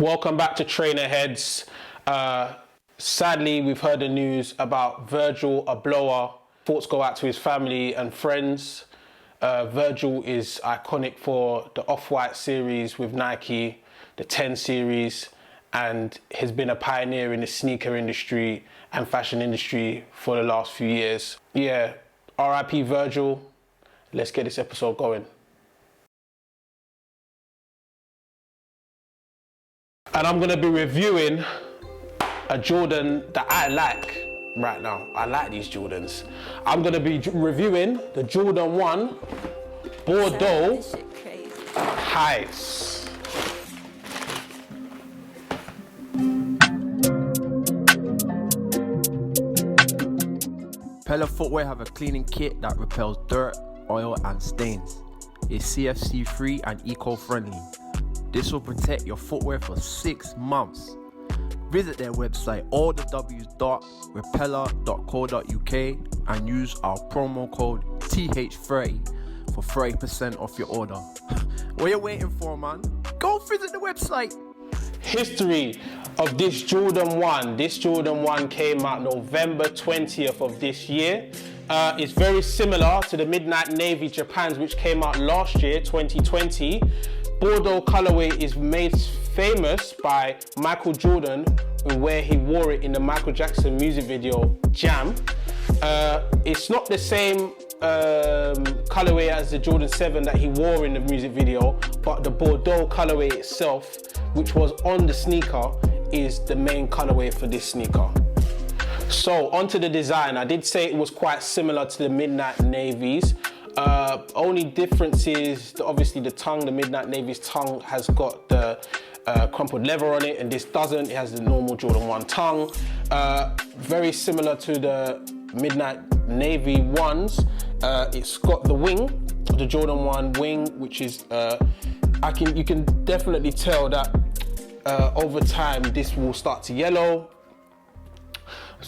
Welcome back to Trainerheadz. Sadly, we've heard the news about Virgil Abloh. Thoughts go out to his family and friends. Virgil is iconic for the Off-White series with Nike, the 10 series, and has been a pioneer in the sneaker industry and fashion industry for the last few years. Yeah, RIP Virgil. Let's get this episode going. And I'm gonna be reviewing a Jordan that I like right now. I like these Jordans. I'm gonna be reviewing the Jordan 1 Bordeaux Highs. Pella footwear have a cleaning kit that repels dirt, oil and stains. It's CFC free and eco-friendly. This will protect your footwear for 6 months. Visit their website allthews.repeller.co.uk and use our promo code TH30 for 30% off your order. What are you waiting for, man? Go visit the website. History of this Jordan 1. This Jordan 1 came out November 20th of this year. It's very similar to the Midnight Navy Japans, which came out last year, 2020. Bordeaux colorway is made famous by Michael Jordan, where he wore it in the Michael Jackson music video Jam. It's not the same colorway as the Jordan 7 that he wore in the music video, but the Bordeaux colorway itself, which was on the sneaker, is the main colorway for this sneaker. So onto the design. I did say it was quite similar to the Midnight Navies. Only difference is obviously the tongue. The Midnight Navy's tongue has got the crumpled leather on it, and this doesn't. It has the normal Jordan 1 tongue. Very similar to the Midnight Navy ones. It's got the wing, the Jordan 1 wing, which is you can definitely tell that over time this will start to yellow.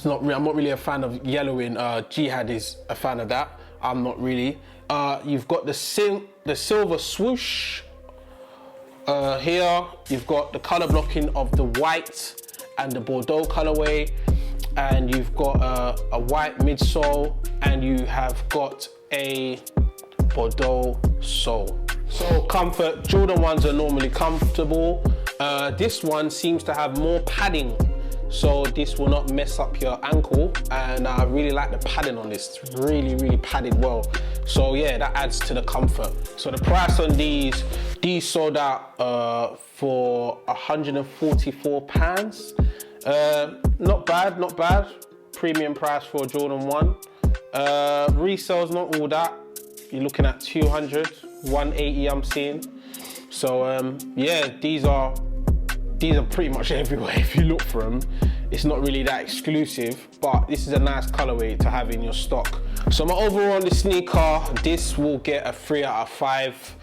I'm not really a fan of yellowing. Jihad is a fan of that. I'm not really. You've got the silver swoosh here. You've got the color blocking of the white and the Bordeaux colorway, and you've got a white midsole, and you have got a Bordeaux sole. So comfort, Jordan 1s are normally comfortable. This one seems to have more padding, so this will not mess up your ankle, and I really like the padding on this. It's really padded well. So yeah, that adds to the comfort. So the price on these sold out for £144. Not bad. Premium price for a Jordan 1. Resale's not all that. You're looking at 200, 180 I'm seeing. So yeah, these are pretty much everywhere if you look for them. It's not really that exclusive, but this is a nice colorway to have in your stock. So my overall on the sneaker, this will get a 3 out of 5.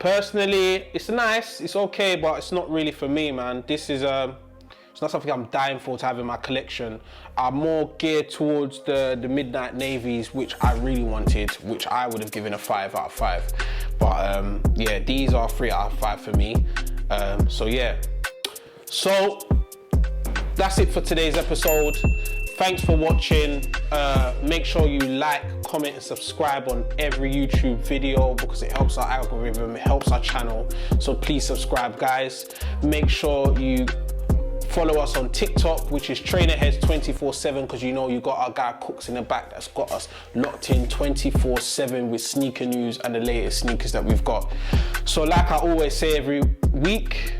Personally, it's nice, it's okay, but it's not really for me, man. This is it's not something I'm dying for to have in my collection. I'm more geared towards the Midnight Navies, which I really wanted, which I would have given a 5 out of 5. But yeah, these are 3 out of 5 for me. So yeah, so that's it for today's episode. Thanks for watching. Make sure you like, comment and subscribe on every YouTube video because it helps our algorithm, it helps our channel. So please subscribe, guys. Make sure you follow us on TikTok, which is Trainerheadz 24/7, because you know you got our guy Cooks in the back that's got us locked in 24/7 with sneaker news and the latest sneakers that we've got. So like I always say every week,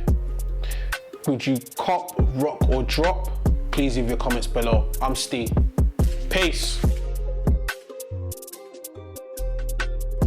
would you cop, rock or drop? Please leave your comments below. I'm Steve. Peace.